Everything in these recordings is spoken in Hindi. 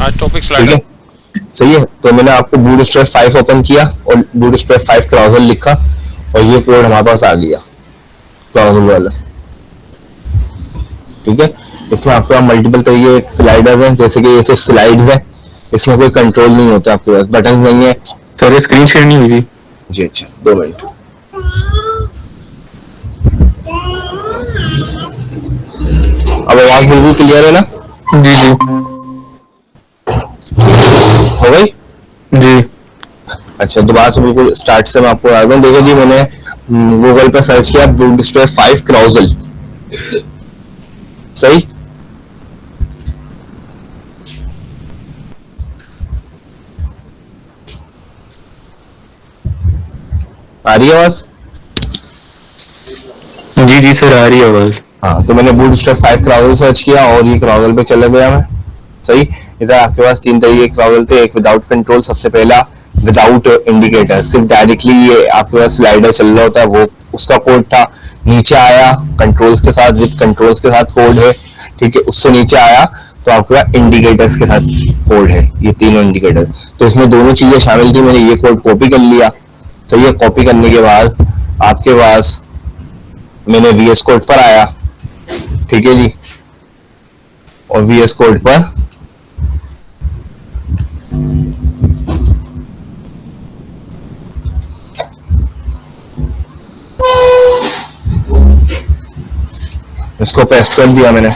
आज टॉपिक ठीक स्लाइडर। है, सही है। तो मैंने आपको बूटस्ट्रैप 5 ओपन किया और बूटस्ट्रैप 5 क्राउजल लिखा और ये कोड हमारे पास आ गया क्राउजल वाला। ठीक है, इसमें आपके पास मल्टीपल तरीके के स्लाइडर्स हैं, जैसे कि ये सिर्फ स्लाइड्स हैं, इसमें कोई कंट्रोल नहीं होता, आपके पास बटन नहीं है। सर ये स्क्रीन शेयर नहीं हुई जी अच्छा, 2 मिनट। अब आवाज बिल्कुल क्लियर है ना? जी जी हो गई जी। अच्छा, दोबारा से बिल्कुल स्टार्ट से मैं आपको बता दूं। देखो जी, मैंने गूगल पर सर्च किया बूटस्ट्रैप 5 क्राउजल, सही। आ रही है आवाज? जी जी सर आ रही है आवाज। हाँ, तो मैंने बूटस्ट्रैप 5 क्राउजल सर्च किया और ये क्राउजल पे चला गया मैं, सही। इधर आपके पास 3 तरीके के क्राउजल थे। एक विदाउट कंट्रोल, सबसे पहला विदाउट इंडिकेटर, सिर्फ डायरेक्टली ये आपके पास स्लाइडर चल रहा होता है, वो उसका कोड था। नीचे आया कंट्रोल्स के साथ, विद कंट्रोल्स के साथ कोड है, ठीक है। उससे नीचे आया तो आपके पास इंडिकेटर्स के साथ कोड है, ये तीनों इंडिकेटर। तो इसमें दोनों चीजें शामिल थी। मैंने ये कोड कॉपी कर लिया, सही है। कॉपी करने के बाद आपके पास मैंने VS कोड पर आया, ठीक है जी, और VS कोड पर इसको पेस्ट कर दिया मैंने।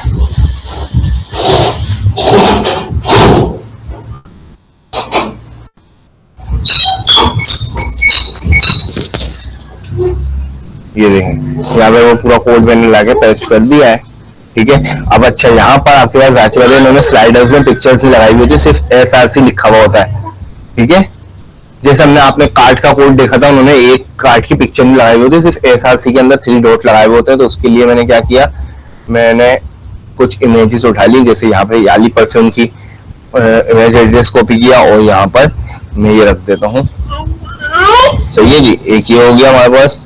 ये देखें, यहाँ पे वो पूरा कोड मैंने लाके पेस्ट कर दिया है, ठीक है। अब अच्छा, यहाँ पर आपके पास जांचने वाले इन्होंने स्लाइडर्स में पिक्चर्स नहीं लगाई हुई थी, सिर्फ SRC लिखा हुआ होता है, ठीक है। जैसे हमने आपने कार्ड का कोड देखा था, उन्होंने एक कार्ड की पिक्चर नहीं लगाई हुई थी, सिर्फ SRC के अंदर 3 डॉट लगाए हुए होते हैं। तो उसके लिए मैंने क्या किया, मैंने कुछ इमेजेस उठा ली, जैसे यहाँ पे याली परफ्यूम की इमेज एड्रेस कॉपी किया और यहाँ पर मैं ये रख देता हूँ, सही है जी। एक ये हो गया हमारे पास।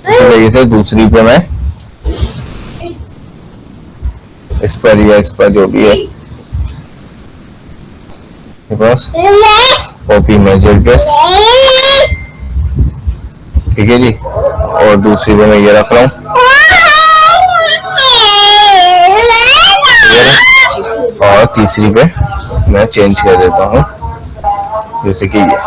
इसी तरीके से दूसरी पे मैं इस पर या इस पर जो भी है बस कॉपी इमेज एड्रेस, ठीक है जी। और दूसरी पे मैं ये रख रहा हूँ, और तीसरी पे मैं चेंज कर देता हूँ, जैसे कि ये।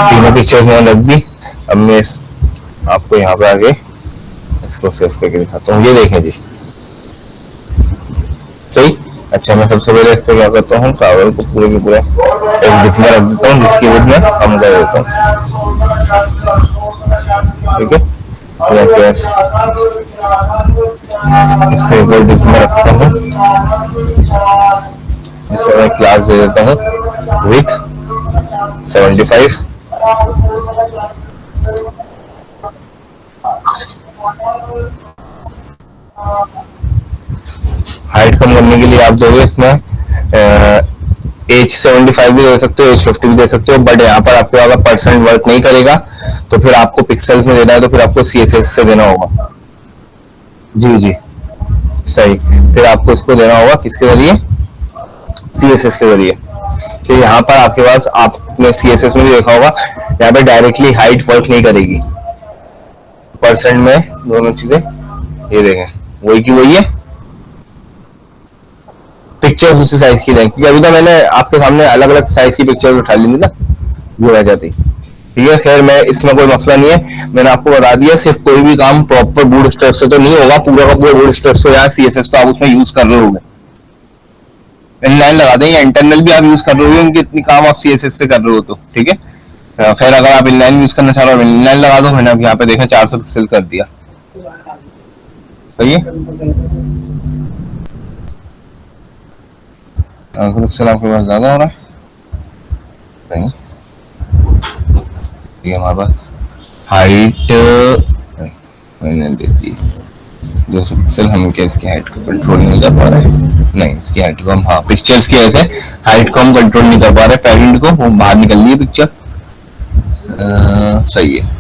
तीनों पिक्चर्स मैंने रख दी। अब मैं आपको यहाँ पे आगे इसको सेव करके दिखाता हूँ। ये देखें जी, सही। अच्छा, मैं सबसे पहले इस पर क्या करता हूँ, ट्रैवल को पूरे के पूरे एक डिस्क में रख देता हूँ, जिसकी विड्थ में कम कर देता हूँ, ठीक है। इसको एक और डिस्क में रखता हूँ, इसमें मैं क्लास दे देता हूँ विथ 75। हाइट कम करने के लिए आप दोगे इसमें एज 75 भी दे सकते हो, एज 50 भी दे सकते हो, बट यहाँ पर आपके अगर परसेंट वर्क नहीं करेगा तो फिर आपको पिक्सल्स में देना है, तो फिर आपको CSS से देना होगा। जी जी सही, फिर आपको इसको देना होगा किसके जरिए, CSS के जरिए। कि यहाँ पर आपके पास आपने CSS में भी देखा होगा, यहाँ पे डायरेक्टली हाइट वर्क नहीं करेगी, परसेंट में दोनों चीजें। ये देखें वही की वही है, पिक्चर्स उसी साइज की रहेंगी, क्योंकि अभी तो मैंने आपके सामने अलग अलग साइज की पिक्चर्स उठा ली थी ना, वो रह जाती। ठीक है, खैर मैं इसमें कोई मसला नहीं है, मैंने आपको बता दिया। सिर्फ कोई भी काम प्रॉपर बूटस्ट्रैप से तो नहीं होगा, पूरा का पूरा बूटस्ट्रैप से या CSS तो आप उसमें यूज कर रहे होंगे, इनलाइन लगा दें या इंटरनल भी आप यूज कर रहे हो, उनके इतनी काम आप CSS से कर रहे हो तो ठीक है। खैर अगर आप इनलाइन यूज करना चाह रहे हो इनलाइन लगा दो। मैंने अब यहाँ पे देखें 400 पिक्सल कर दिया, सही है। पिक्सल आपके पास ज्यादा हो रहा है नहीं, ठीक है। हमारे पास हाइट मैंने दे दी 200 पिक्सल, हम क्या इसकी हाइट को कंट्रोल नहीं कर पा रहे हैं। नहीं, इसकी हाइट को हम, हाँ पिक्चर्स की ऐसे हाइट को हम कंट्रोल नहीं कर पा रहे, पेरेंट को वो बाहर निकल रही है पिक्चर। सही है।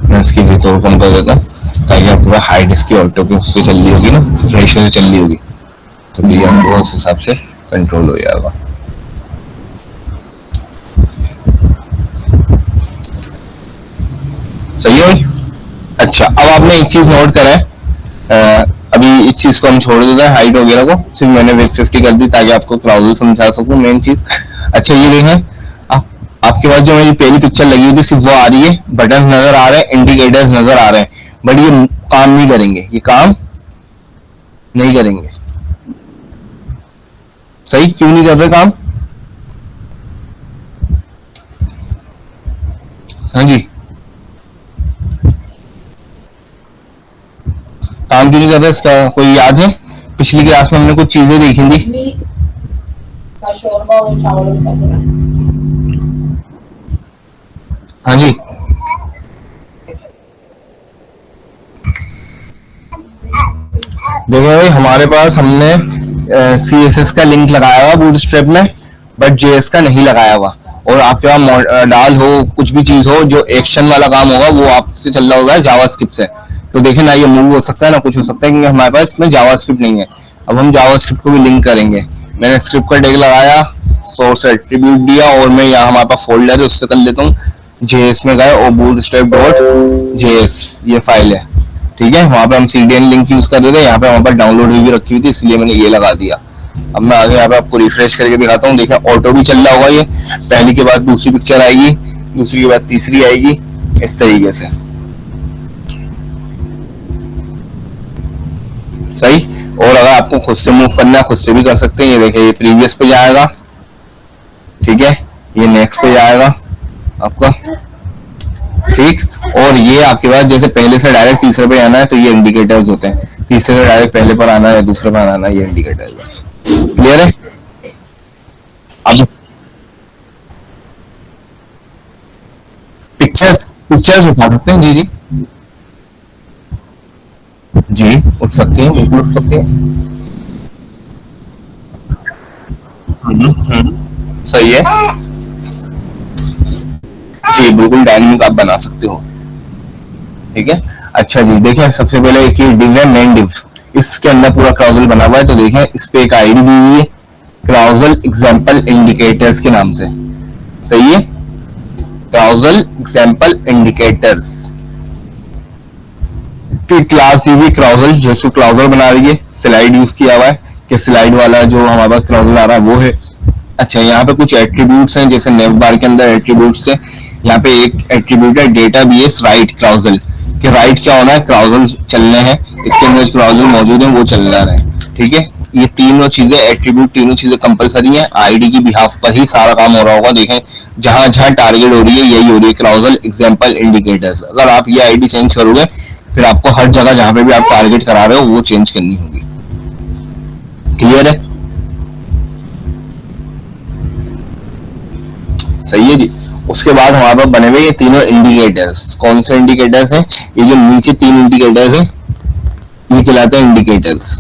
मैं इसकी विड्थ और कम कर देता हूँ ताकि आपको हाइट इसकी ऑटो की उससे चल रही होगी ना, रेशियो से चल रही होगी, तो ये आपको उस हिसाब से कंट्रोल हो जाएगा। सही है भाई। अच्छा, अब आपने एक चीज नोट करा है, अभी इस चीज को हम छोड़ देते हैं, हाइट वगैरह को सिर्फ मैंने वेट 50 कर दी ताकि आपको क्राउजल समझा सकूं मेन चीज। अच्छा ये देखें, आपके पास जो मेरी पहली पिक्चर लगी हुई थी सिर्फ वो आ रही है, बटन नजर आ रहे हैं, इंडिकेटर्स नजर आ रहे हैं, बट ये काम नहीं करेंगे, ये काम नहीं करेंगे। सही, क्यों नहीं कर रहे काम? हाँ जी, काम क्यों नहीं कर रहे, इसका कोई याद है? पिछली क्लास में हमने कुछ चीजें देखी थी। हाँ जी, देखो भाई, हमारे पास हमने CSS का लिंक लगाया हुआ बूटस्ट्रैप में, बट JS का नहीं लगाया हुआ। और आपके पास डाल हो, कुछ भी चीज हो जो एक्शन वाला काम होगा वो आपसे चल रहा होगा जावास्क्रिप्ट से, तो देखें ना ये मूव हो सकता है ना कुछ हो सकता है, क्योंकि हमारे पास इसमें जावास्क्रिप्ट नहीं है। अब हम जावास्क्रिप्ट को भी लिंक करेंगे। मैंने स्क्रिप्ट का टैग लगाया, सोर्स एट्रीब्यूट दिया, और मैं यहाँ हमारे पास फोल्डर है उससे कर लेता हूँ, JS में गए और bootstrap.js ये फाइल है, ठीक है। वहां पे हम CDN लिंक यूज कर रहे थे, यहाँ पे हमारे पास डाउनलोड हुई भी रखी हुई थी, इसलिए मैंने ये लगा दिया। अब मैं आगे यहाँ पे आपको रिफ्रेश करके दिखाता हूँ। देखिए ऑटो भी चल रहा होगा, ये पहली के बाद दूसरी पिक्चर आएगी, दूसरी के बाद तीसरी आएगी, इस तरीके से। सही। और अगर आपको खुद से मूव करना है खुद से भी कर सकते हैं। ये देखिए, ये प्रीवियस पे जाएगा, ठीक है, ये नेक्स्ट पे जाएगा आपका, ठीक। और ये आपके पास जैसे पहले से डायरेक्ट तीसरे पे आना है तो ये इंडिकेटर्स होते हैं, तीसरे से डायरेक्ट पहले पर आना है, दूसरे पर आना है, ये इंडिकेटर्स। क्लियर है? अब पिक्चर्स पिक्चर्स उठा सकते हैं। जी जी जी, उठ सकते हैं, बिल्कुल उठ सकते हैं। सही है जी, बिल्कुल डायनेमिक आप बना सकते हो, ठीक है। अच्छा जी, देखिए सबसे पहले एक ये डिव है, मेन डिव, इसके अंदर पूरा क्राउजल बना हुआ है। तो देखें इस पे एक आईडी दी हुई है, क्राउजल एग्जाम्पल इंडिकेटर्स के नाम से। सही है, क्राउजल एग्जाम्पल इंडिकेटर्स की क्लास दी हुई क्राउजल, जो क्राउजल बना रही है, स्लाइड यूज किया हुआ है कि स्लाइड वाला जो हमारे पास क्राउजल आ रहा है वो है। अच्छा, यहाँ पे कुछ एट्रीब्यूट्स हैं, जैसे नेव बार के अंदर एट्रीब्यूट्स है। यहाँ पे एक एट्रीब्यूट है डेटा बीएस राइट क्राउजल, कि राइट क्या होना है, क्राउजल चलने हैं, इसके अंदर क्राउजल मौजूद है वो चल रहा है, ठीक है। ये तीनों चीजें एट्रीब्यूट, तीनों चीजें कंपलसरी है, आईडी की बिहाफ पर ही सारा काम हो रहा होगा। देखें जहां जहां टारगेट हो रही है यही हो रही है, क्राउजल एग्जाम्पल इंडिकेटर्स। अगर आप ये आईडी चेंज करोगे फिर आपको हर जगह जहां पे भी आप टारगेट करा रहे हो वो चेंज करनी होगी। क्लियर है? सही है जी। उसके बाद हमारे पास बने हुए ये तीनों इंडिकेटर्स। कौन से इंडिकेटर्स हैं? ये जो नीचे तीन इंडिकेटर्स हैं ये कहलाते हैं इंडिकेटर्स।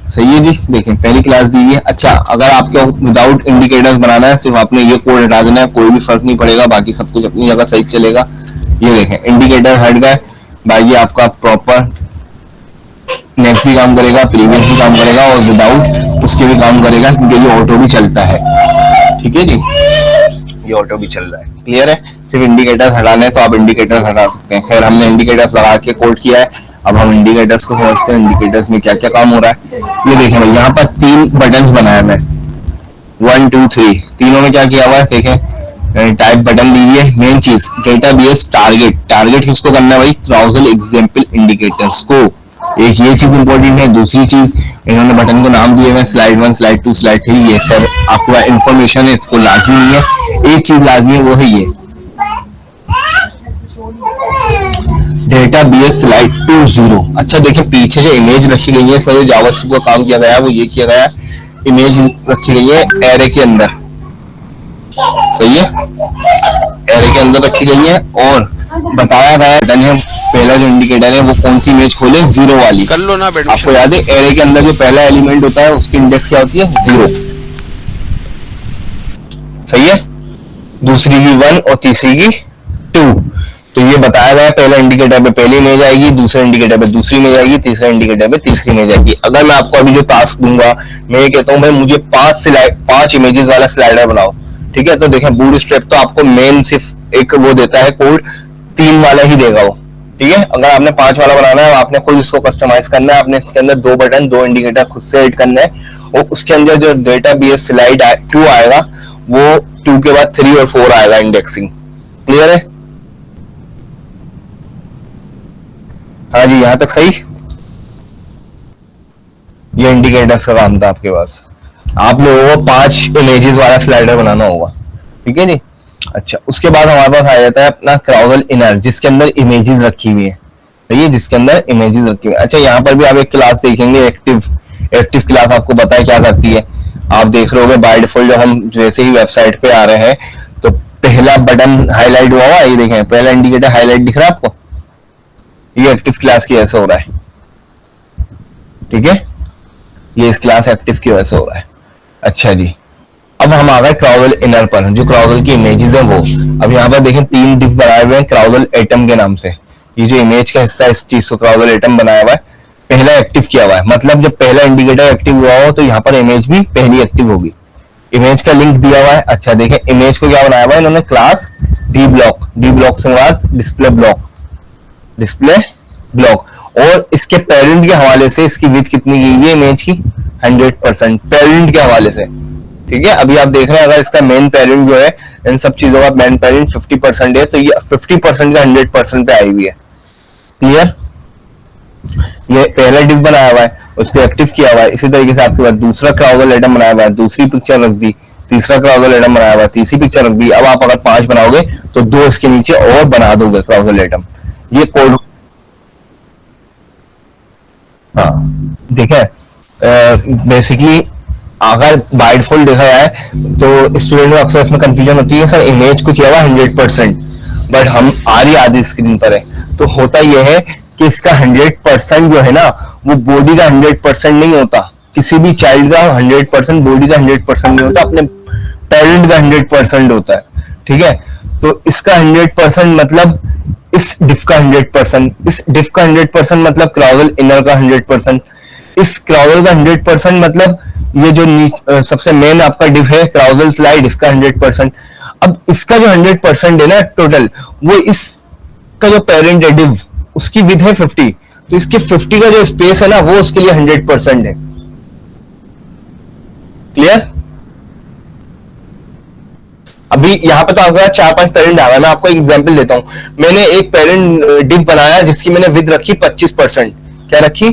सही है जी। देखें पहली क्लास दी हुई है। अच्छा, अगर आपको विदाउट इंडिकेटर्स बनाना है, सिर्फ आपने ये कोड हटा देना है, कोई भी फर्क नहीं पड़ेगा, बाकी सब कुछ अपनी जगह सही चलेगा। ये देखें इंडिकेटर हट गए, बाकी आपका प्रॉपर नेक्स्ट भी काम करेगा, प्रीवियस भी काम करेगा, और विदाउट उसके भी काम करेगा, क्योंकि ये ऑटो भी चलता है। ठीक है जी, ये ऑटो भी चल रहा है। क्लियर है? सिर्फ इंडिकेटर्स हटाने तो आप इंडिकेटर्स हटा सकते हैं। खैर हमने इंडिकेटर्स लगा के कोड किया है, अब हम इंडिकेटर्स को समझते हैं, इंडिकेटर्स में क्या क्या काम हो रहा है। ये देखें भाई, यहाँ पर तीन बटन बनाया मैं, 1 2 3, तीनों में क्या किया हुआ है देखें, टाइप बटन दी हुई है। मेन चीज डेटाबेस टारगेट, टारगेट किसको करना है भाई? क्राउजल एग्जाम्पल इंडिकेटर्स को। एक ये चीज इंपॉर्टेंट है। दूसरी चीज, इन्होंने बटन को नाम दिए हुए स्लाइड 1 स्लाइड 2 स्लाइड 3, ये सर आपको इंफॉर्मेशन है, इसको लाजमी नहीं है। एक चीज लाजमी है वो है ये डेटाबेस स्लाइड 20। अच्छा देखिए पीछे जो इमेज रखी गई है, इसमें जो जावास्क्रिप्ट का काम किया गया है वो ये किया गया है, इमेज रखी गई है एरे के अंदर। सही है, एरे के अंदर रखी गई है और बताया गया बटन है पहला जो इंडिकेटर है वो कौन सी इमेज खोले, जीरो वाली। कर लो ना अब आपको एडमिशन। याद है एरे के अंदर जो पहला एलिमेंट होता है उसकी इंडेक्स क्या होती है, जीरो। सही है, दूसरी की 1 और तीसरी की 2। तो ये बताया गया पहला इंडिकेटर पे पहली इमेज आएगी, दूसरे इंडिकेटर पे दूसरी इमेज आएगी, तीसरे इंडिकेटर पे तीसरी इमेज आएगी। अगर मैं आपको अभी जो टास्क दूंगा, मैं ये कहता हूँ भाई मुझे 5 इमेजेस वाला स्लाइडर बनाओ, ठीक है, तो देखें बूटस्ट्रैप तो आपको मेन सिर्फ एक वो देता है कोड, 3 वाला ही देगा वो, ठीक है। अगर आपने 5 वाला बनाना है, आपने खुद उसको कस्टमाइज करना है, आपने इसके अंदर 2 बटन 2 इंडिकेटर खुद से ऐड करना है, और उसके अंदर जो डेटा बेस स्लाइड 2 आएगा वो 2 के बाद 3 और 4 आएगा इंडेक्सिंग। क्लियर है? हाँ जी, यहां तक सही। ये इंडिकेटर्स का काम था आपके पास। आप लोगों को 5 इमेजेस वाला स्लाइडर बनाना होगा, ठीक है जी। अच्छा, उसके बाद हमारे पास आ जाता है अपना क्राउजल इनर, जिसके अंदर इमेजेस रखी हुई है, सही है, जिसके अंदर इमेजेस रखी हुई है। अच्छा, यहाँ पर भी आप एक क्लास देखेंगे एक्टिव क्लास, आपको पता है क्या करती है। आप देख रहे होगे बाय डिफॉल्ट जब हम जैसे ही वेबसाइट पे आ रहे हैं तो पहला बटन हाईलाइट हुआ हुआ, ये देखें पहला इंडिकेटर हाईलाइट दिख रहा है आपको, ये एक्टिव क्लास की वजह से हो रहा है, ठीक है, ये इस क्लास एक्टिव की वजह से हो रहा है। अच्छा जी, अब हम आ गए क्राउजल इनर पर, जो क्राउजल की इमेजेस है वो। अब यहाँ पर देखें 3 डिफ बनाए हुए हैं क्राउजल एटम के नाम से। ये जो इमेज का हिस्सा है इस चीज को क्राउजल एटम बनाया हुआ है, पहला एक्टिव किया हुआ है, मतलब जब पहला इंडिकेटर एक्टिव हुआ हो तो यहाँ पर इमेज भी पहली एक्टिव होगी। इमेज का लिंक दिया हुआ है। अच्छा देखें इमेज को क्या बनाया हुआ है इन्होंने, क्लास डी ब्लॉक से बाद डिस्प्ले ब्लॉक, और इसके पेरेंट के हवाले से इसकी विड्थ कितनी की हुई है इमेज की, 100% पेरेंट के हवाले से, ठीक है। अभी आप देख रहे हैं अगर इसका मेन पेरेंट जो है, इन सब चीजों का मेन पेरेंट 50% है, तो ये 50% का 100% पे आई हुई है। क्लियर? ये पहला डिव बनाया हुआ है, उसको एक्टिव किया हुआ है। इसी तरीके से आपके पास दूसरा क्राउजल एटम बनाया हुआ है, दूसरी पिक्चर रख दी, तीसरा क्राउजल एटम बनाया हुआ है, तीसरी पिक्चर रख दी। अब आप अगर 5 बनाओगे तो 2 इसके नीचे और बना दोगे क्राउजल एटम। ये कोड, हाँ देखा है, बेसिकली अगर बाय डिफॉल्ट देखा जाए तो स्टूडेंट में अक्सर इसमें कंफ्यूजन होती है, सर इमेज को किया हुआ 100%, बट हम आ रही आधी स्क्रीन पर है, तो होता यह है कि इसका 100% जो है ना वो बॉडी का 100% नहीं होता, किसी भी चाइल्ड का 100% बॉडी का 100% नहीं होता, अपने पेरेंट का 100% होता है, ठीक है। तो इसका 100% मतलब इस डिफ का 100%, इस डिफ का 100% मतलब क्राउजल इनर का 100%, इस क्राउजल का 100% मतलब ये जो सबसे मेन आपका डिफ है क्राउजल स्लाइड, इसका 100%। अब इसका जो 100% है ना टोटल, वो इसका जो पेरेंट है डिव, उसकी विड्थ है 50, तो इसके 50 का जो स्पेस है ना वो उसके लिए 100% है। क्लियर? अभी यहाँ पे तो आपका 4-5 पेरेंट आ गया, मैं आपको एक एग्जांपल देता हूँ। मैंने एक पेरेंट डिव बनाया जिसकी मैंने विड्थ रखी 25%, क्या रखी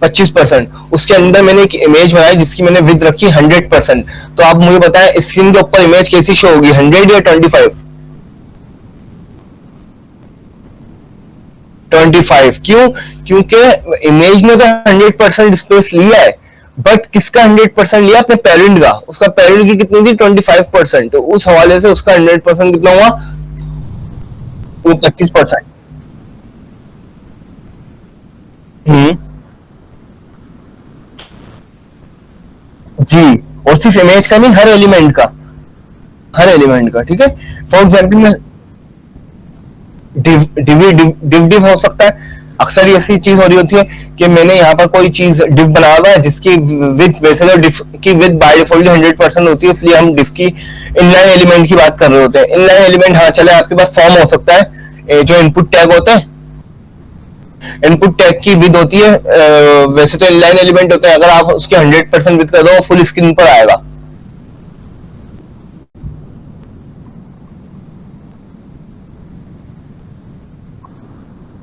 25%। उसके अंदर मैंने एक इमेज बनाई जिसकी मैंने विड्थ रखी 100%। तो आप मुझे बताएं स्क्रीन के ऊपर इमेज कैसी शो होगी, 100 या 25? 25। क्यों? क्योंकि इमेज ने तो 100% स्पेस लिया है, बट किसका 100% लिया, अपने पेरेंट का। उसका पेरेंट की कितनी थी 25%, तो उस हवाले से उसका 100% कितना हुआ, वो 25%। जी, और सिर्फ इमेज का नहीं, हर एलिमेंट का, ठीक है। फॉर एग्जाम्पल में डिव हो सकता है। अक्सर ऐसी चीज हो रही होती है कि मैंने यहाँ पर कोई चीज डिव बनाया हुआ है जिसकी विड्थ, वैसे तो डिव की विड्थ बाय डिफॉल्ट 100% होती है, इसलिए हम डिव की इनलाइन एलिमेंट की बात कर रहे होते हैं। इनलाइन एलिमेंट, हाँ चले, आपके पास फॉर्म हो सकता है, जो इनपुट टैग होता है, इनपुट टैग की विड्थ होती है, वैसे तो इनलाइन एलिमेंट होते हैं, अगर आप उसकी 100% विड्थ कर दो फुल स्क्रीन पर आएगा।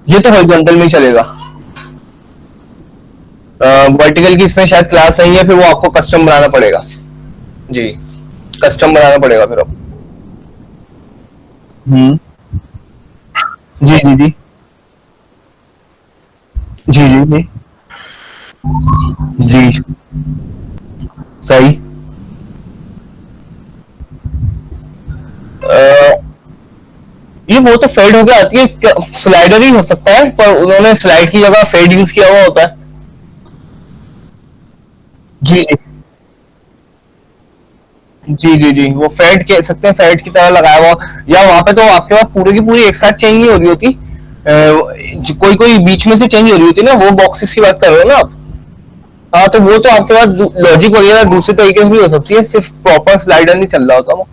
ये तो हॉरिजॉन्टल में ही चलेगा, वर्टिकल की इसमें शायद क्लास नहीं है, फिर वो आपको कस्टम बनाना पड़ेगा। जी, कस्टम बनाना पड़ेगा फिर आपको। जी जी जी जी जी जी जी, सही। जी वो तो फेड होकर आती है, स्लाइडर ही हो सकता है, पर उन्होंने स्लाइड की जगह फेड यूज किया हुआ होता है। जी जी जी जी, वो फेड कह सकते हैं, फेड की तरह लगाया हुआ, या वहां पे तो आपके पास पूरी की पूरी एक साथ चेंज नहीं हो रही होती, कोई कोई बीच में से चेंज हो रही होती ना, वो बॉक्सेस की बात कर रहे हो ना आप। हाँ तो वो तो आपके पास लॉजिक वगैरह दूसरे तरीके से भी हो सकती है, सिर्फ प्रॉपर स्लाइडर नहीं चल रहा होता वो।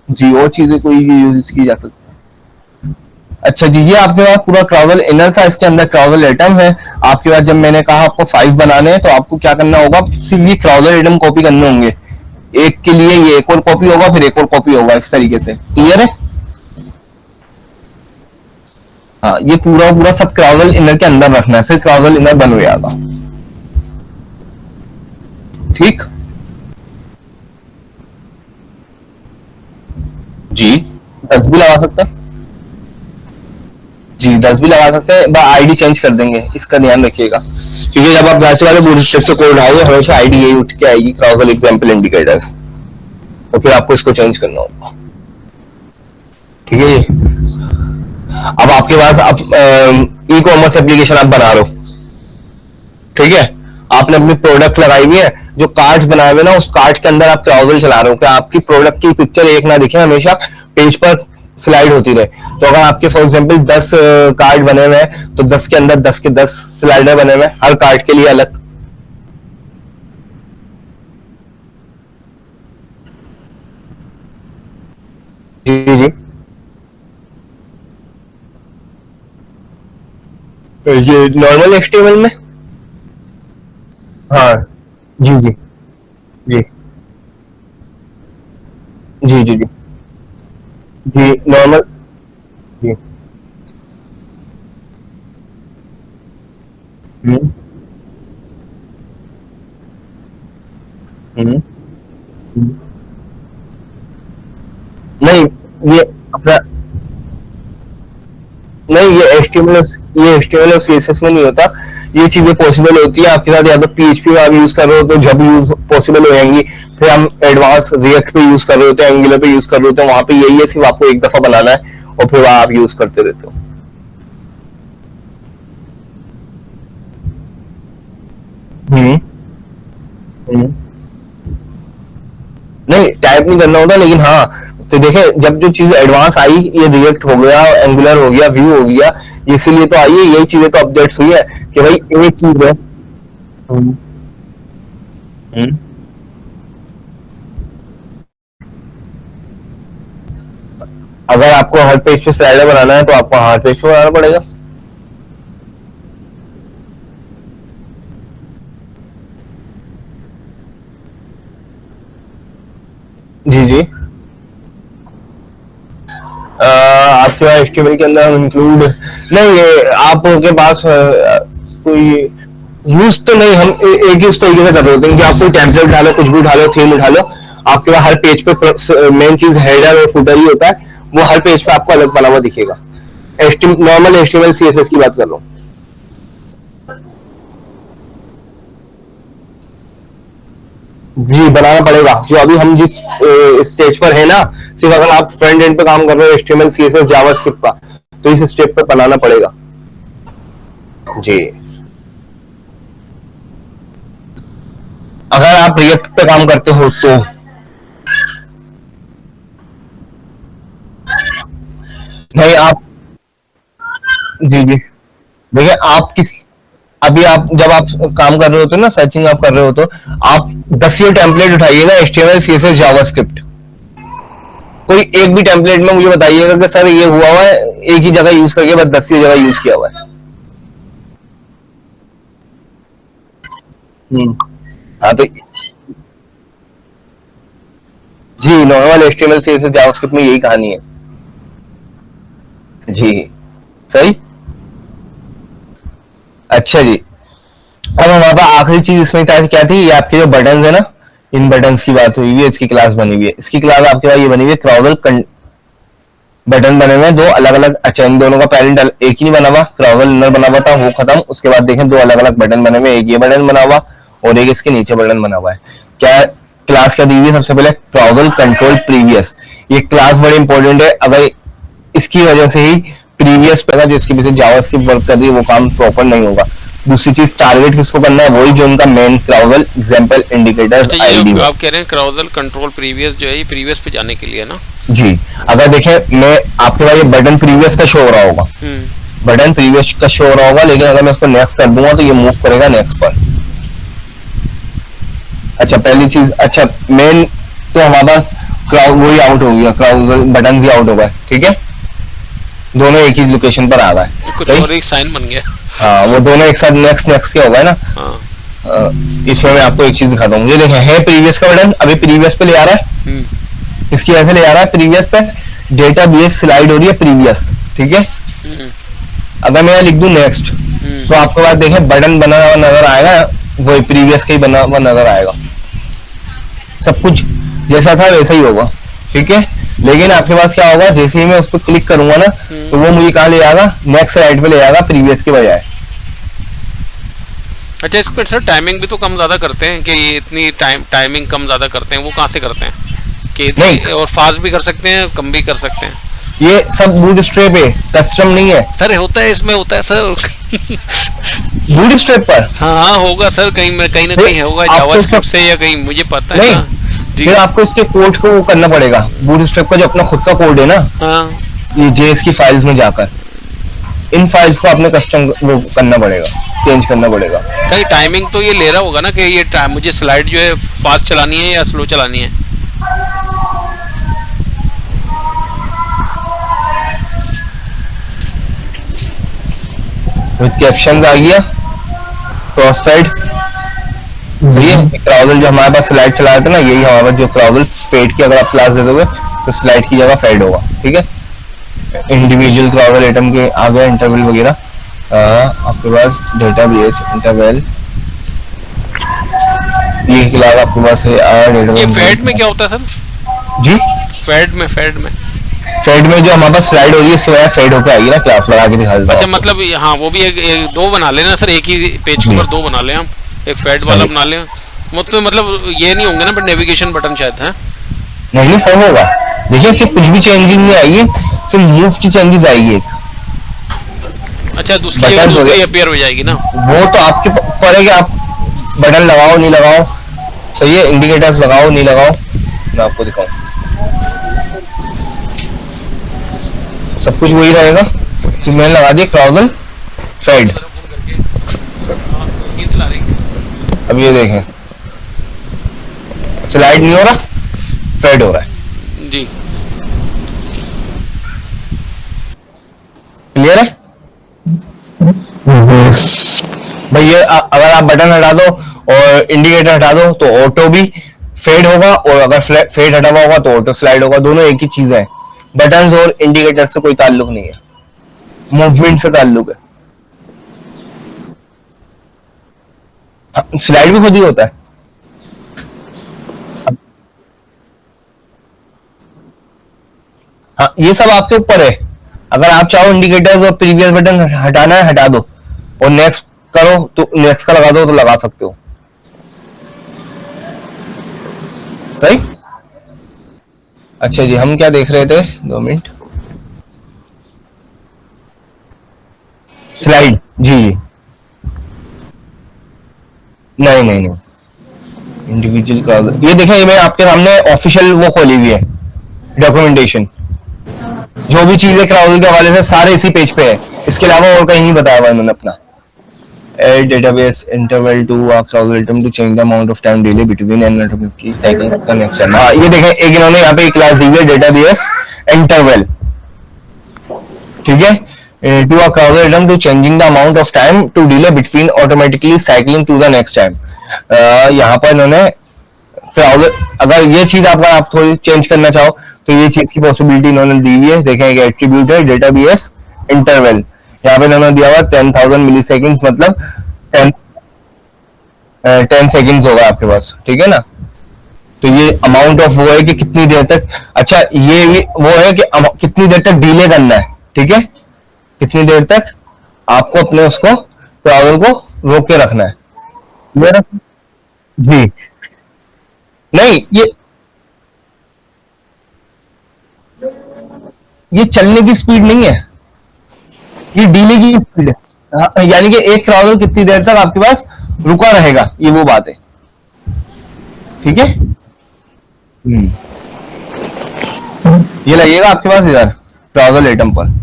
जी वो चीजें कोई यूज की जा सकती है। अच्छा जी, ये आपके पास पूरा क्राउजल इनर था, इसके अंदर क्राउजल एटम है। आपके पास जब मैंने कहा आपको 5 बनाने हैं, तो आपको क्या करना होगा, सिर्फ ये क्राउजल एटम कॉपी करने होंगे। एक के लिए ये एक और कॉपी होगा, फिर एक और कॉपी होगा, इस तरीके से। क्लियर है? हाँ, ये पूरा पूरा सब क्राउजल इनर के अंदर रखना है, फिर क्राउजल इनर बन हो जाएगा। ठीक। जी 10 भी लगा सकते हैं। जी 10 भी लगा सकते हैं, आईडी चेंज कर देंगे, इसका ध्यान रखिएगा, क्योंकि जब आप जांच वाले बूट स्ट्रिप से कोड उठाओगे, हमेशा आईडी यही उठ के आएगी, क्राउजल एग्जाम्पल इंडिकेटर्स, तो फिर आपको इसको चेंज करना होगा। ठीक है जी। अब आपके पास आप ई कॉमर्स एप्लीकेशन आप बना रहे हो, ठीक है, आपने अपनी प्रोडक्ट लगाई हुई है, जो कार्ड्स बनाए हुए ना, उस कार्ड के अंदर आप क्राउजल चला रहे हो, क्या आपकी प्रोडक्ट की पिक्चर एक ना दिखे, हमेशा पेज पर स्लाइड होती रहे। तो अगर आपके फॉर एग्जांपल 10 कार्ड बने हुए हैं, तो 10 के अंदर 10 के 10 स्लाइडर बने हुए हैं, हर कार्ड के लिए अलग। जी जी, तो ये नॉर्मल एचटीएमएल में। हाँ जी जी जी जी जी जी जी नॉर्मल। जी। हम्म हम्म हम्म। नहीं, ये अपना, नहीं ये एचटीएमएल, ये एचटीएमएल और सीएसएस में नहीं होता। ये चीजें पॉसिबल होती है आपके साथ, या तो पीएचपी में आप यूज कर रहे हो तो जब यूज पॉसिबल हो जाएंगी, फिर हम एडवांस रिएक्ट पे यूज कर रहे होते हैं, एंगुलर पे यूज कर रहे होते हैं, वहां पे यही है, सिर्फ आपको एक दफा बनाना है और फिर वहां आप यूज करते रहते हो। हम्म हम्म। नहीं टाइप नहीं करना होता, लेकिन हाँ, तो देखे जब जो चीज एडवांस आई, ये रिएक्ट हो गया, एंगुलर हो गया, व्यू हो गया, इसीलिए तो आई है, यही चीजें तो अपडेट्स हुई है, कि भाई एक चीज है। हम्म हम्म। अगर आपको हर पेज पे स्लाइडर बनाना है, तो आपको हर पेज पे बनाना पड़ेगा। जी जी। आपके पास एचटीएमएल के अंदर हम इंक्लूड, नहीं ये आपके पास कोई यूज तो नहीं, हम एक ही इस तरीके से कर रहे होते हैं कि आप कोई टेम्पलेट डालो, कुछ भी उठा लो, थीम उठा लो, आपके पास हर पेज पे मेन चीज हेडर और फुटर ही होता है, वो हर पेज पे आपको अलग बना हुआ दिखेगा। नॉर्मल एचटीएमएल सीएसएस की बात कर रहा हूँ। जी बनाना पड़ेगा, जो अभी हम जिस स्टेज पर है ना, सिर्फ अगर आप फ्रंट एंड पे काम कर रहे हो एचटीएमएल सीएसएस जावास्क्रिप्ट का, तो इस स्टेप पर बनाना पड़ेगा। जी। अगर आप रिएक्ट पे काम करते हो तो। नहीं आप, जी जी, देखिए आप किस, अभी आप जब आप काम कर रहे होते हो ना, सर्चिंग आप कर रहे हो, तो आप 10 ये टेम्पलेट उठाइएगा, एचटीएमएल सीएसएस जावास्क्रिप्ट, कोई एक भी टेम्पलेट में मुझे बताइएगा कि सर ये हुआ हुआ है, एक ही जगह यूज करके बस 10 जगह यूज किया हुआ है। हाँ तो जी, नॉर्मल एचटीएमएल सीएसएस जावास्क्रिप्ट में यही कहानी है। जी सही। अच्छा जी, अब हमारे पास आखिरी चीज इसमें क्या थी, ये आपके जो बटन है ना, इन बटन्स की बात हुई है, इसकी क्लास बनी हुई है, इसकी क्लास आपके पास ये बनी हुई है, क्राउजल बटन बने हुए हैं दो अलग अलग। अच्छा, इन दोनों का पेरेंट एक ही नहीं बना हुआ, क्राउजल इनर बना हुआ था, वो खत्म, उसके बाद देखें दो अलग अलग बटन बने हुए, एक ये बटन बना हुआ और एक इसके नीचे बटन बना हुआ है। क्या क्लास क्या दी हुई है, सबसे पहले क्राउजल कंट्रोल प्रीवियस, ये क्लास बड़ी इंपॉर्टेंट है। अगर इसकी वजह से ही प्रीवियस पे जिसकी वजह से जावास्क्रिप्ट वर्क कर रही है वो काम प्रॉपर नहीं होगा। दूसरी चीज टारगेट किसको करना है, वही जो उनका मेन क्राउजल एग्जांपल इंडिकेटर्स अच्छा, आईडी ये आप कह रहे हैं क्राउजल कंट्रोल प्रीवियस जो है ये प्रीवियस पे जाने के लिए ना? जी। अगर देखें मैं आपके पास ये बटन प्रीवियस का शो हो रहा होगा, बटन प्रीवियस का शो हो रहा होगा, लेकिन अगर मैं उसको नेक्स्ट कर दूंगा तो ये मूव करेगा नेक्स्ट पर। अच्छा पहली चीज, अच्छा मेन तो हमारे पास वही आउट हो गया, क्राउजल बटन भी आउट हो गए, ठीक है, दोनों एक ही लोकेशन पर आ गए, कुछ और एक साइन बन गया। हाँ वो दोनों एक साथ नेक्स्ट नेक्स्ट के हो गए ना। हाँ। इसमें मैं आपको एक चीज दिखाता हूँ, ये देखें है प्रीवियस का बटन, अभी प्रीवियस पे ले आ रहा है, इसकी वजह से ले आ रहा है प्रीवियस पे, डेटा बेस स्लाइड हो रही है प्रीवियस, ठीक है। अगर मैं लिख दूं नेक्स्ट तो आपके पास देखें बटन बना हुआ नजर आएगा, वही प्रीवियस का ही बना हुआ नजर आएगा, सब कुछ जैसा था वैसा ही होगा, ठीक है। लेकिन आपके पास क्या होगा, जैसे ही मैं उस पर क्लिक करूंगा ना तो वो मुझे कहाँ ले आएगा, नेक्स्ट स्लाइड पे ले आएगा प्रीवियस के बजाय। अच्छा, इसमें सर टाइमिंग भी तो कम ज्यादा करते हैं कि ये इतनी टाइमिंग कम ज्यादा करते हैं, वो कहाँ से करते हैं कि नहीं, और फास्ट भी कर सकते हैं कम भी कर सकते हैं? ये सब बूटस्ट्रैप है, कस्टम नहीं है सर होता है, इसमें होता है सर। बूटस्ट्रैप पर। हाँ होगा सर, कहीं ना कहीं होगा जावास्क्रिप्ट से या कहीं, मुझे पता है ना। फिर आपको इसके कोड को वो करना पड़ेगा, बूटस्ट्रैप का जो अपना खुद का कोड है ना, हाँ। ये जेएस की फाइल्स में जाकर इन फाइल्स को अपने कस्टम वो करना पड़ेगा, चेंज करना पड़ेगा। कहीं टाइमिंग तो ये ले रहा होगा ना कि ये मुझे स्लाइड जो है फास्ट चलानी है या स्लो चलानी है? विद कैप्शन आ गया क्रॉस फेड, ये क्राउजल जो हमारे पास स्लाइड चला रहे थे ना, यही हमारे पास जो क्राउजल फेड की अगर आप क्लास दे दोगे तो स्लाइड की जगह फेड होगा, ठीक है। इंडिविजुअल क्राउजल आइटम के आ गए इंटरवल वगैरह, आपके पास डेटाबेस इंटरवल ये क्लास आपके पास है। ये फेड में क्या होता है सर जी? फेड में जो हमारे पास स्लाइड हो रही है इसके बाद फेड होकर आएगी ना, क्लास लगा के दिखा देता हूं। अच्छा मतलब हाँ वो भी एक दो बना लेना सर, एक ही पेज के ऊपर दो बना लें हम, एक फेड वाला बना लें, मतलब ये नहीं होंगे ना पर नेविगेशन बटन शायद है? नहीं सब होगा, देखिए सिर्फ कुछ भी चेंजिंग नहीं आएगी, सिर्फ मूव की चेंजेस आएगी एक। अच्छा दूसरी अपीयर हो जाएगी ना, वो तो आपके ऊपर है कि आप बटन लगाओ नहीं लगाओ, सही है, इंडिकेटर्स लगाओ नहीं लगाओ, मैं आपको दिखाऊं सब कुछ वही रहेगा। तो मैंने लगा दिया क्राउजल फेड, अब ये देखें स्लाइड नहीं हो रहा, फेड हो रहा है जी। क्लियर है भाई? ये अगर आप बटन हटा दो और इंडिकेटर हटा दो तो ऑटो भी फेड होगा, और अगर फेड हटा हुआ होगा तो ऑटो स्लाइड होगा, दोनों एक ही चीज है। बटन और इंडिकेटर से कोई ताल्लुक नहीं है, मूवमेंट से ताल्लुक है। स्लाइड भी खुद ही होता है। हाँ ये सब आपके ऊपर है, अगर आप चाहो इंडिकेटर्स और प्रीवियस बटन हटाना है हटा दो, और नेक्स्ट करो तो नेक्स्ट का लगा दो तो लगा सकते हो, सही। अच्छा जी, हम क्या देख रहे थे, 2 मिनट, स्लाइड जी जी, नहीं इंडिविजुअल क्राउजल, ये देखें, ये मैं आपके सामने ऑफिशियल वो खोली हुई है डॉक्यूमेंटेशन, जो भी चीजें क्राउजल के हवाले से सारे इसी पेज पे है, इसके अलावा और कहीं नहीं बताया हुआ इन्होंने अपना। Add database interval to a causal item to change the amount of time delay between an atomic key cycle का next time। हाँ ये देखें, एक इन्होंने यहाँ पे एक क्लास दी हुई है डेटाबेस इंटरवल, ठीक है, to a causal item to changing the amount of time to delay between automatically cycling to the next time। यहाँ पर इन्होंने क्राउजल, अगर ये चीज आप थोड़ी चेंज करना चाहो तो ये चीज की पॉसिबिलिटी इन्होंने दी हुई है। देखें एक एट्रीब्यूट है डेटाबेस इंटरवल, यहाँ पे इन्होंने दिया हुआ 10,000 मिली सेकेंड्स, मतलब 10 सेकेंड्स होगा आपके पास, ठीक है ना। तो ये अमाउंट ऑफ वो है कि कितनी देर तक, अच्छा ये भी वो है कि कितनी देर तक डिले करना है, ठीक है, कितनी देर तक आपको अपने उसको क्राउजल को रोक के रखना है, ये जी। नहीं ये ये चलने की स्पीड नहीं है, ये डीले की स्पीड है। हाँ, यानी कि एक क्राउजल कितनी देर तक आपके पास रुका रहेगा, ये वो बात है। ठीक है, ये लगेगा आपके पास इधर क्राउजल एटम पर।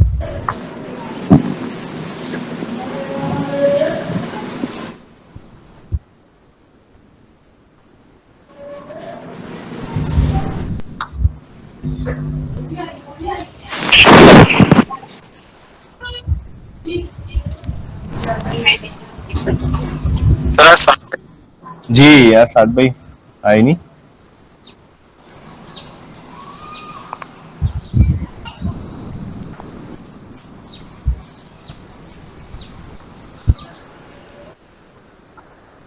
जी यार साथ भाई आई नहीं।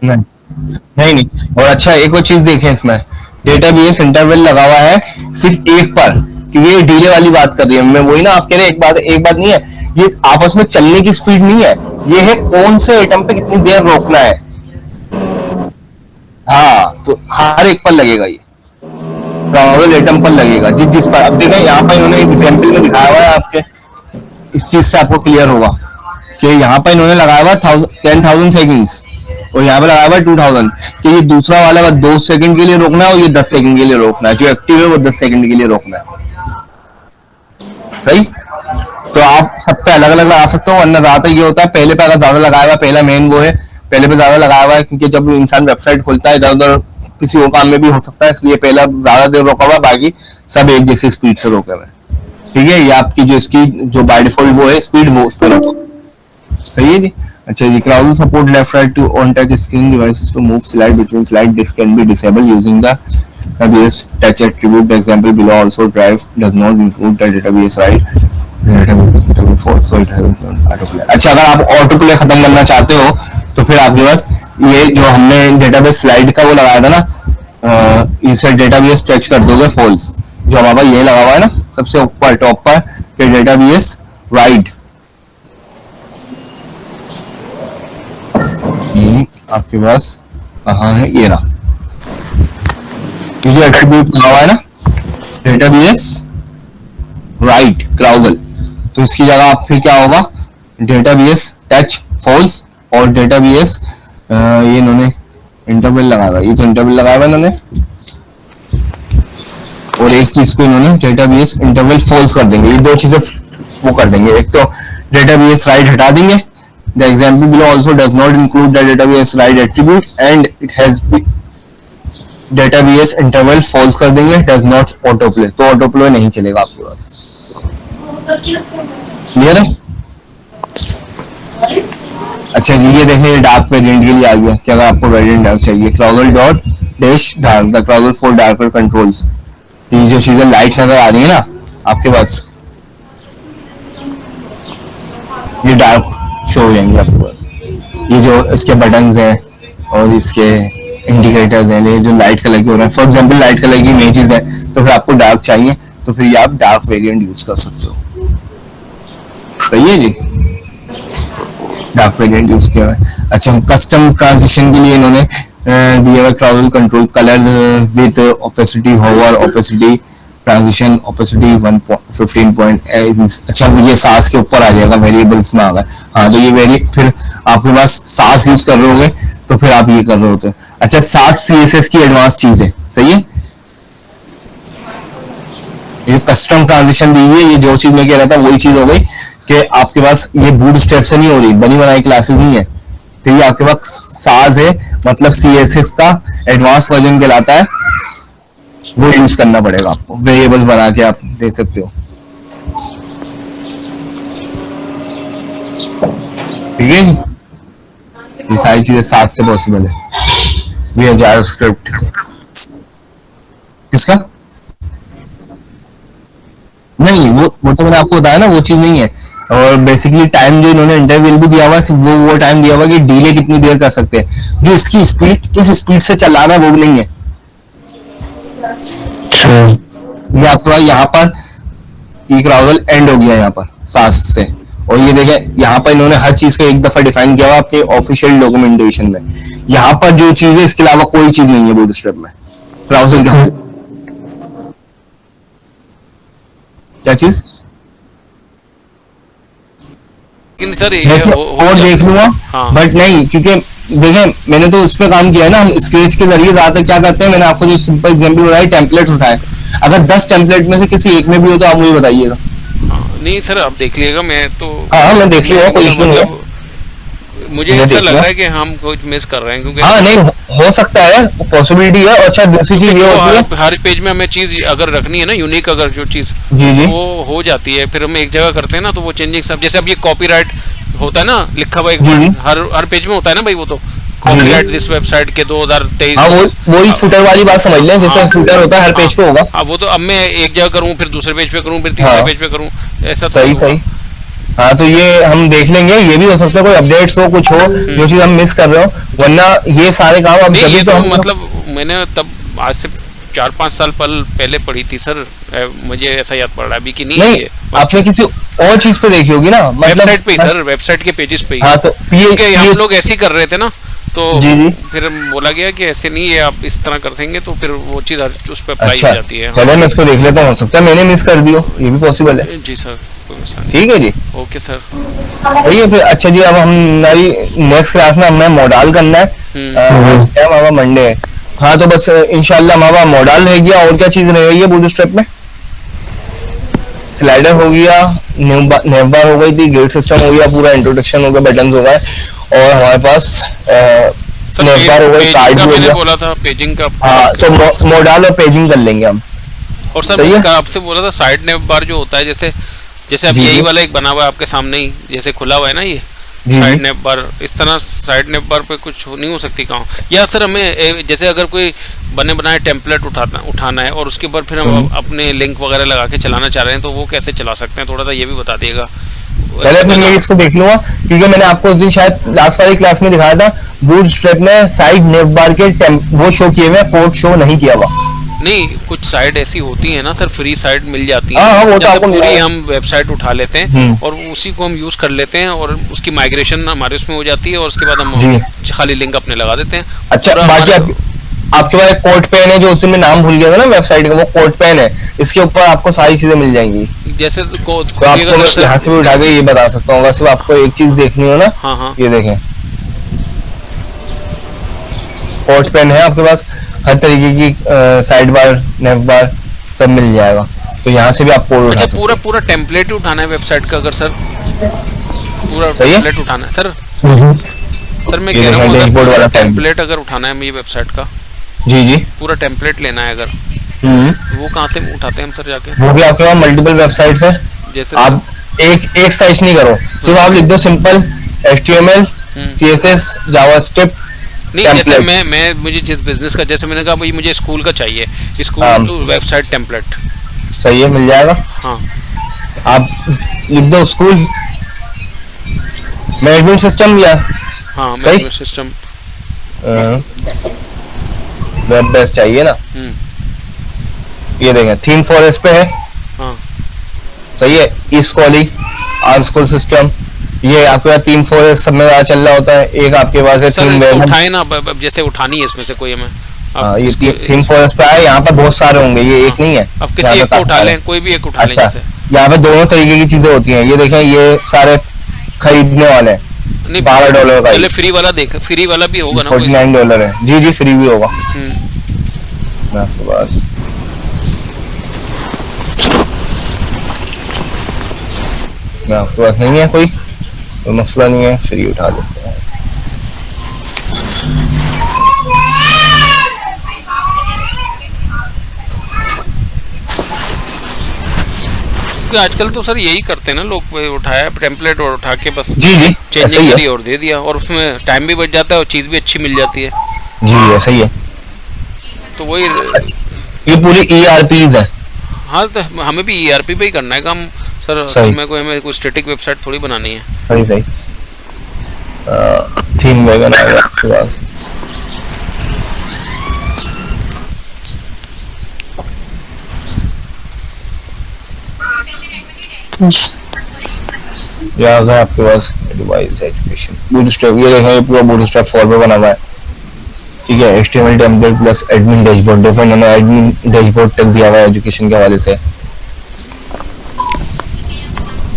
नहीं और अच्छा एक और चीज देखें इसमें, डेटाबेस इंटरवल लगा हुआ है सिर्फ एक पर, क्योंकि ये डीले वाली बात कर रही है। मैं वही ना आप कह रहे हैं, एक बात नहीं है, ये आपस में चलने की स्पीड नहीं है, ये है कौन से एटम पे कितनी देर रोकना है। हाँ, तो हर एक पर लगेगा, ये क्राउजल एटम पर लगेगा जिस जिस पर। अब देखें यहाँ पर इन्होंने एग्जाम्पल में दिखाया हुआ है आपके, इस चीज से आपको क्लियर होगा कि यहाँ पर इन्होंने लगाया हुआ 10,000 सेकेंड्स और यहाँ पे लगाया हुआ 2000, कि ये दूसरा वाला का 2 सेकंड के लिए रोकना है और ये 10 सेकंड के लिए रोकना है, जो एक्टिव है वो 10 सेकंड के लिए रोकना है। सही, तो आप सब पे अलग अलग लगा सकते हो, वरना ज्यादातर ये होता है पहले पे अगर ज्यादा लगाया हुआ, पहला मेन वो है, पहले पे ज्यादा लगाया हुआ है, क्योंकि जब इंसान वेबसाइट खोलता है इधर उधर किसी और काम में भी हो सकता है, इसलिए पहला ज्यादा देर रोका हुआ, बाकी सब एक जैसे स्पीड से रोके हुए। ठीक है, ये आपकी जो इसकी जो बाय डिफॉल्ट वो है स्पीड, वो उस पर रखो। सही है जी। अच्छा जी, carousel support left right to on touch screen devices to move slide between slide, this can be disable using the database touch attribute. The example below also drive does not include the database right, so it has autoplay. अच्छा, अगर आप ऑटो प्ले खत्म करना चाहते हो तो फिर आपके पास ये जो हमने डेटाबेस स्लाइड का वो लगाया था ना, इसे डेटाबेस टच कर दोगे फॉल्स, जो हमारे पास ये लगा हुआ है ना सबसे ऊपर टॉप पर कि डेटाबेस राइट, आपके पास कहाँ है, ये रहा, ये जो एट्रीब्यूट लगा हुआ है ना डेटाबेस राइट क्राउजल, तो इसकी जगह आप फिर क्या होगा, डेटाबेस टच फॉल्स और डेटाबेस ये इन्होंने इंटरवल लगाया हुआ, ये जो इंटरवल लगाया हुआ इन्होंने, और एक चीज को इन्होंने डेटाबेस इंटरवल फॉल्स कर देंगे, ये दो चीजें वो कर देंगे। एक तो डेटाबेस राइट हटा देंगे, the example below also does not include the database write attribute and it has database interval false कर देंगे, does not autoplay, तो autoplay नहीं चलेगा आपके पास। क्लियर है? अच्छा जी, ये देखें, ये डार्क वेरिएंट के लिए आ गया कि अगर आपको वेरिएंट डार्क चाहिए, carousel dot dash dark, the carousel for darker controls, ये जो चीजें लाइट नजर आ रही है ना आपके पास, ये डार्क शो हो जाएंगे आपके पास। ये जो इसके बटन्स हैं और इसके इंडिकेटर्स हैं, ये जो लाइट कलर के हो रहे हैं, फॉर एग्जांपल लाइट कलर की इमेजेस है, तो फिर आपको डार्क चाहिए तो फिर ये आप डार्क वेरिएंट यूज कर सकते हो। सही है जी, डार्क वेरिएंट यूज किया है। अच्छा, कस्टम ट्रांजिशन के लिए इन्होंने दिया हुआ carousel control colour with opacity, hover opacity, transition opacity 15. अच्छा, ये सास के ऊपर आ जाएगा, वेरिएबल्स में आ गया। हाँ, तो ये वेरी फिर आपके पास सास यूज कर रहे होगे तो फिर आप ये कर रहे होते हैं। अच्छा, सास सीएसएस की एडवांस चीज है। सही है, ये कस्टम ट्रांजिशन दी हुई है, ये जो चीज मैं कह रहा था वही चीज हो गई कि आपके पास ये बूट स्टेप से नहीं हो रही, बनी बनाई क्लासेस नहीं है, फिर ये आपके पास सास है, मतलब सीएसएस का एडवांस वर्जन कहलाता है, वो यूज करना पड़ेगा आपको, वेरिएबल्स बना के आप दे सकते हो। ठीक है जी, ये सारी चीजें साथ से पॉसिबल है। ये जावास्क्रिप्ट किसका नहीं, वो तो मैंने आपको बताया ना, वो चीज नहीं है। और बेसिकली टाइम जो इन्होंने इंटरवल भी दिया हुआ है, वो टाइम दिया हुआ है कि डीले कितनी देर कर सकते हैं, जो इसकी स्पीड किस स्पीड से चलाना है वो भी नहीं है। ये आपके पास यहाँ पर ये क्राउजल एंड हो गया यहाँ पर सास से, और ये देखें यहाँ पर इन्होंने हर चीज को एक दफा डिफाइन किया हुआ अपने ऑफिशियल डॉक्यूमेंटेशन में। यहाँ पर जो चीज है इसके अलावा कोई चीज नहीं है बूटस्ट्रैप में, क्राउजल क्या चीज लेकिन सर ये मैं और देख लूंगा, हाँ। बट नहीं, क्योंकि देखें मैंने तो उस पर काम किया है ना, हम स्केच के जरिए ज्यादातर क्या करते हैं, मैंने आपको जो सिंपल एग्जांपल बताया टेम्पलेट उठाए, अगर 10 टेम्पलेट में से किसी एक में भी हो तो आप मुझे बताइएगा। हाँ, नहीं सर आप देख लीजिएगा, मैं तो हाँ मैं देख लूंगा, कोई इशू नहीं है। मुझे मैं ऐसा देख लग लूंगा। रहा है कि हम कुछ मिस कर रहे हैं, क्योंकि हाँ नहीं हो सकता है, पॉसिबिलिटी है। और अच्छा दूसरी चीज ये तो होती है, हर पेज में हमें चीज अगर रखनी है ना, यूनिक अगर जो चीज जी जी वो हो जाती है, फिर हम एक जगह करते हैं ना तो वो चेंजिंग सब, जैसे अब ये कॉपीराइट होता है ना लिखा हुआ एक जी, word, जी। हर पेज में होता है ना भाई, वो तो जी। कॉपीराइट दिस वेबसाइट के 2023। हाँ वही फुटर वाली बात समझ लें, जैसे हाँ, फुटर होता है हर पेज पे होगा। हाँ वो तो अब मैं एक जगह करूँ, फिर दूसरे पेज पे करूँ, फिर तीसरे हाँ। पेज पे करूँ, ऐसा तो सही नहीं होगा। सही। हाँ तो ये हम देख लेंगे, ये भी हो सकता है कोई अपडेट्स हो, कुछ हो जो चीज हम मिस कर रहे हो, वरना ये सारे काम अब नहीं जब ये तो तो हम मतलब मैंने तब आज से 4-5 साल पहले पढ़ी थी सर, मुझे ऐसा याद पड़ रहा है अभी कि नहीं, नहीं, ये आपने किसी और चीज पे देखी होगी ना, मतलब वेबसाइट पे ही सर, वेबसाइट के पेजेस पे ही। हाँ तो क्योंकि हम लोग ऐसे ही कर रहे थे ना, तो जी जी। फिर बोला गया कि ऐसे नहीं है, आप इस तरह कर देंगे तो फिर वो चीज उस पर अप्लाई अच्छा हो जाती है। चलो मैं इसको देख लेता हूँ, हो सकता है मैंने मिस कर दी हो, ये भी पॉसिबल है। जी सर, कोई मसला नहीं। ठीक है जी, ओके सर। सही है फिर। अच्छा जी, अब हमारी नेक्स्ट क्लास में हमें मॉडल करना है, हमारा मंडे है। हाँ तो बस इंशाल्लाह हमारा मॉडल रह गया, और क्या चीज रह गई है बूटस्ट्रैप में? स्लाइडर हो गया, नेवबार हो गई थी, गेट सिस्टम हो गया, पूरा इंट्रोडक्शन हो गया, बटन हो गए, और हमारे पास सर नेवबार हो गई, पेजिंग कार्ड का भी हो मैंने गया। बोला था, पेजिंग का। हाँ तो मॉडल और पेजिंग कर लेंगे हम। और सर सही है? मैंने आपसे बोला था साइड नेव बार जो होता है, जैसे जैसे अब जी, यही जी। वाला एक बना हुआ है आपके सामने ही, जैसे खुला हुआ है ना ये जी, जी। साइड नेव बार, इस तरह साइड नेव बार पे कुछ नहीं हो सकती काम? या सर हमें जैसे अगर कोई बने बनाए टेम्पलेट उठाना है और उसके ऊपर फिर हम अपने लिंक वगैरह लगा के चलाना चाह रहे हैं, तो वो कैसे चला सकते हैं, थोड़ा सा ये भी बता दिएगा। पहले फिर मैं इसको देख लूंगा, क्योंकि मैंने आपको उस दिन शायद लास्ट वाली क्लास में दिखाया था, बूटस्ट्रैप में साइड नेव बार के वो शो किए हुए, पोर्ट शो नहीं किया हुआ। नहीं, कुछ साइट ऐसी होती है ना सर, फ्री साइट मिल जाती है। हाँ, हाँ, वो तो जैसे आपको पूरी मिलेगा। हम वेबसाइट उठा लेते हैं और उसी को हम यूज कर लेते हैं, और उसकी माइग्रेशन हमारे उसमें हो जाती है, और उसके बाद हम खाली लिंक अपने लगा देते हैं। अच्छा पूरा बाकी आपके पास एक कोट पेन है, जो उस दिन मैं नाम भूल गया था ना वेबसाइट का, वो कोट पेन है, इसके ऊपर आपको सारी चीजें मिल जाएंगी। जैसे तो आपको मैं यहाँ से भी उठा के ये बता सकता हूँ, सिर्फ आपको एक चीज देखनी हो ना। हाँ हाँ, ये देखें, कोट पेन है आपके पास, हर तरीके की साइड बार, नेव बार सब मिल जाएगा, तो यहाँ से भी आप कोड उठा अच्छा सकते पूरा पूरा टेम्पलेट ही उठाना है वेबसाइट का अगर सर, पूरा सही है? टेम्पलेट उठाना है सर? सर मैं ये कह रहा देखिए, डैशबोर्ड वाला हूँ टेम्पलेट अगर उठाना है ये वेबसाइट का, जी जी। पूरा टेम्पलेट लेना है अगर, वो कहाँ से उठाते हैं हम सर जाके? वो भी आपके पास मल्टीपल वेबसाइट्स है, जैसे आप एक सर्च नहीं करो, सिर्फ आप लिख दो सिंपल HTML CSS जावास्क्रिप्ट नहीं, जैसे मैं मुझे जिस बिजनेस का, जैसे मैंने कहा भाई मुझे स्कूल का चाहिए, स्कूल टू वेबसाइट टेम्पलेट, सही है, मिल जाएगा। हाँ आप लिख दो स्कूल मैनेजमेंट सिस्टम, या हाँ सही? मैनेजमेंट सिस्टम वेब बेस चाहिए ना। ये देखें, थीम फॉर एस पे है, हाँ सही है। ई स्कॉली, आर स्कूल सिस्टम, ये आपके पास थीम फॉर एस सब में चल रहा होता है। एक आपके पास है सर थीम इसको वेब, उठाए ना, अब जैसे उठानी है इसमें से कोई हमें, हाँ ये थीम फॉर एस पे है, यहाँ पर बहुत सारे होंगे, ये एक नहीं है। अब किसी एक को उठा लें, कोई भी एक उठा लें। अच्छा, जैसे यहाँ पे दोनों तरीके की चीजें होती हैं, ये देखें, ये सारे खरीदने वाले हैं, नहीं, $12 का, पहले फ्री वाला देख, फ्री वाला भी होगा ना कोई? $49 है। जी जी, फ्री भी होगा। हम्म, मैं आपके पास नहीं है, कोई मसला नहीं है, फ्री उठा लेते हैं। आजकल तो सर यही करते हैं ना लोग, उठाया टेम्पलेट और उठा के बस जी जी, चेंजिंग करी और दे दिया, और उसमें टाइम भी बच जाता है और चीज़ भी अच्छी मिल जाती है। जी ऐसा ही है। तो वही ये पूरी ERPs है। हाँ, तो हमें भी ERP पे ही करना है काम सर, हमें कोई स्टैटिक वेबसाइट थोड़ी बनानी है। सही सही। थीम वैगन आएगा आपके पास, यहाँ है आपके पास डिवाइस एजुकेशन बूटस्ट्रैप, ये देखें, ये पूरा बूटस्ट्रैप 4 पे बना हुआ है, ठीक है। HTML template plus admin dashboard, देखो इन्होंने एडमिन डैशबोर्ड तक दिया हुआ है एजुकेशन के हवाले से,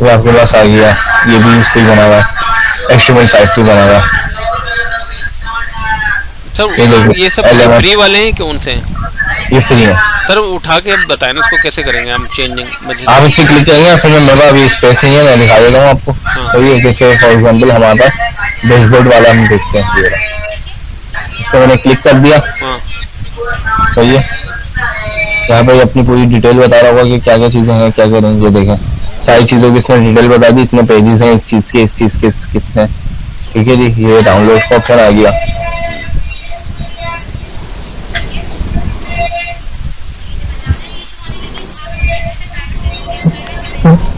तो आपके पास आ गया, ये भी इस पे बना हुआ है, HTML5 पे बना हुआ है। सर ये देखो ये सब LMS, फ्री वाले हैं कौन से हैं? ये फ्री है। सर उठा के अब बताएं ना इसको कैसे करेंगे हम चेंजिंग। आप इस पे क्लिक करेंगे, असल में मेरे पास अभी स्पेस नहीं है, मैं दिखा देता हूँ आपको। हाँ। तो ये जैसे फॉर एग्जांपल हमारे पास डैशबोर्ड वाला हम देखते हैं, ये रहा। इस पे मैंने क्लिक कर दिया, हाँ सही है। यहाँ पे अपनी पूरी डिटेल बता रहा होगा कि क्या क्या चीजें हैं, क्या क्या नहीं। ये देखें सारी चीजों की इसने डिटेल बता दी, इतने पेजेस हैं इस चीज के कितने। ठीक है जी, ये डाउनलोड का ऑप्शन आ गया।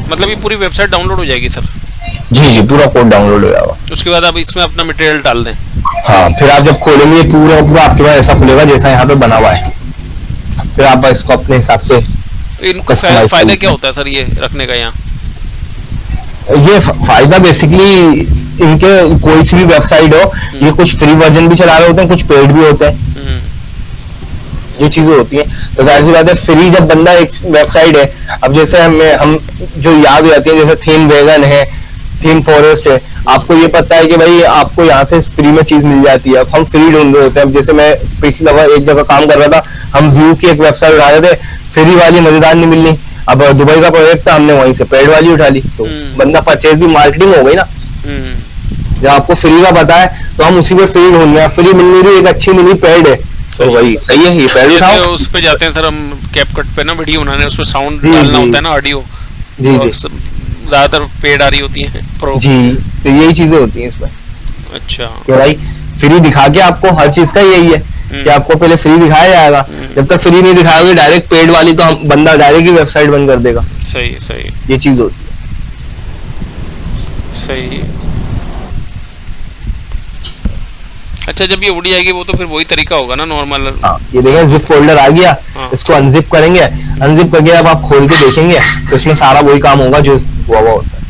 मतलब ये पूरी वेबसाइट डाउनलोड हो जाएगी सर? जी जी, पूरा कोड डाउनलोड हो जाएगा। उसके बाद आप इसमें अपना मटेरियल डाल दें। हाँ, फिर आप जब खोलेंगे पूरा पूरा आपके पास ऐसा खुलेगा जैसा यहाँ पे बना हुआ है। फिर आप इसको अपने हिसाब से तो इनको Customize फायदा कर क्या होता है सर ये रखने का यहाँ? ये फायदा बेसिकली इनके कोई सी भी वेबसाइट हो, ये कुछ फ्री वर्जन भी चला रहे होते हैं, कुछ पेड भी होते हैं, ये चीजें होती हैं। तो जाहिर सी बात है, फ्री जब बंदा एक वेबसाइट है, अब जैसे हम जो याद हो जाती है, जैसे थीम वेगन है, थीम फॉरेस्ट है, आपको ये पता है कि भाई आपको यहाँ से फ्री में चीज मिल जाती है। अब हम फ्री ढूंढ रहे होते हैं। अब जैसे मैं पिछली दफा एक जगह काम कर रहा था, हम व्यू की एक वेबसाइट उठा रहे थे, फ्री वाली मजेदार नहीं मिलनी। अब दुबई का प्रोजेक्ट था, हमने वहीं से पेड वाली उठा ली, तो बंदा परचेज भी मार्केटिंग हो गई ना। जब आपको फ्री का पता है तो हम उसी पे फ्री ढूंढ रहे हैं। फ्री मिलनी भी एक अच्छी मिली, पेड है, तो वही सही है, ये पेड जैसे उठाओ। उस पे जाते हैं सर हम कैपकट पे ना वीडियो बनाने, उसमें साउंड जी, डालना जी। होता है ना, ऑडियो। जी और जी ज्यादातर पेड आ रही होती है प्रो। जी, तो यही चीजें होती हैं इसमें अच्छा। कि भाई फ्री दिखा के आपको हर चीज का यही है कि आपको पहले फ्री दिखाया जाएगा। जब तक फ्री नहीं दिखाओगे डायरेक्ट पेड वाली, तो हम बंदा डायरेक्ट ही वेबसाइट बंद कर देगा। सही सही ये चीज होती है। सही। अच्छा, जब ये उड़ जाएगी वो तो फिर वही तरीका होगा ना नॉर्मल? हाँ, ये देखें जिप फोल्डर आ गया। हाँ। इसको अनजिप करेंगे, अनजिप करके अब आप खोल के देखेंगे तो इसमें सारा वही काम होगा जो हुआ होता है।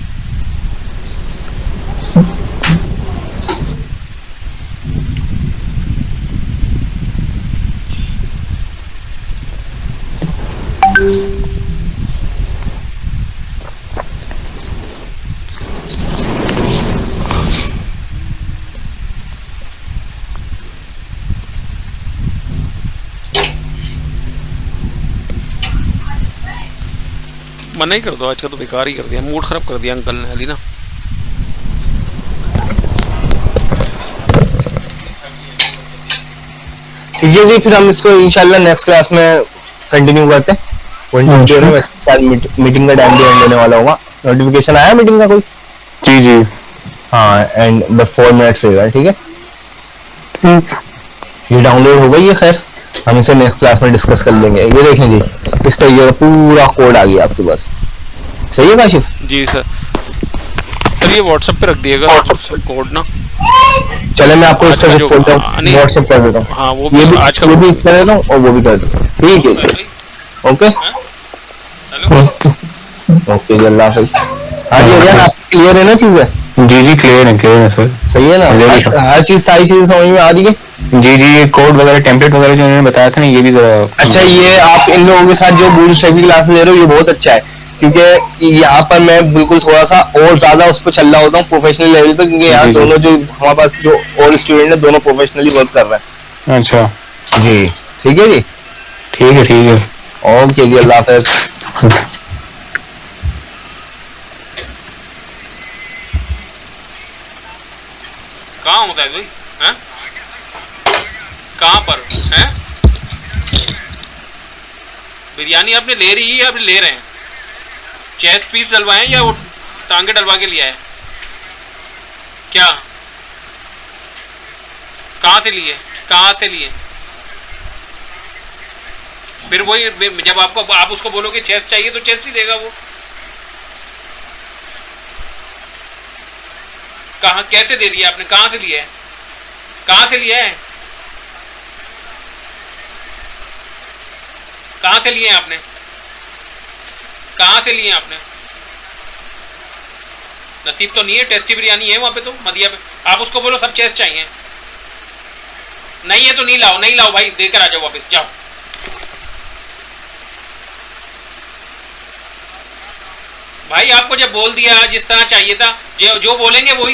मना ही कर दो, आज का तो बेकार ही कर दिया, मूड खराब कर दिया अंकल ने अली ना। ठीक है जी, फिर हम इसको इंशाल्लाह नेक्स्ट क्लास में कंटिन्यू करते हैं। मीटिंग का टाइम भी एंड होने वाला होगा। नोटिफिकेशन आया मीटिंग का कोई? जी जी। हाँ, एंड बस 4 मिनट से है, ठीक है। ये डाउनलोड हो गई है, खैर हम इसे नेक्स्ट क्लास में डिस्कस कर लेंगे। ये देखें जी, इस तरीके का पूरा कोड आ गया आपके पास। सही है काशिफ? जी सर। सर ये व्हाट्सएप पे रख दिएगा कोड ना। चले मैं आपको इसका जो- फोटो नहीं। व्हाट्सएप कर देता हूँ। हाँ वो ये भी आज का वो भी कर देता हूँ और वो भी कर देता हूँ। ठीक है जी, ओके हेलो। ओके जी, अल्लाह हाफिज़। हाँ जी अरियान, आप क्लियर है ना चीजें? जी जी, क्लियर है सर। सही है ना? हर चीज सारी चीजें समझ में आ रही है? जी जी, ये कोड वगैरह टेम्पलेट वगैरह जो उन्होंने बताया था ना, ये भी जरा। अच्छा, ये आप इन लोगों के साथ जो बूट स्ट्रैप की क्लास ले रहे हो, ये बहुत अच्छा है, क्योंकि यहाँ पर मैं बिल्कुल थोड़ा सा और ज्यादा उस पर चल रहा होता हूँ प्रोफेशनल लेवल पे, क्योंकि यहाँ जी, जी। दोनों जो हमारे पास जो और स्टूडेंट है, दोनों प्रोफेशनली वर्क कर रहे अच्छा, हैं। जी ठीक है जी, ठीक है। ओके जी, अल्लाह हाफिज़। कहाँ होता है भाई? हैं? कहाँ पर हैं? बिरयानी आपने ले रही है, आप ले रहे हैं? चेस्ट पीस डलवाए या वो टांगे डलवा के लिया है क्या? कहाँ से लिए? कहाँ से लिए? फिर वही जब आपको आप उसको बोलोगे चेस्ट चाहिए तो चेस्ट ही देगा वो। कहाँ कैसे दे दिया आपने? कहाँ से लिया है? कहाँ से लिया है? कहाँ से लिए हैं आपने? कहाँ से लिए हैं आपने? नसीब तो नहीं है, टेस्टी बिरयानी है वहाँ पे तो मदिया पे। आप उसको बोलो सब चेस्ट चाहिए। नहीं है तो नहीं लाओ, नहीं लाओ भाई, देकर आ जाओ वापस, जाओ। भाई आपको जब बोल दिया जिस तरह चाहिए था, जो जो बोलेंगे वही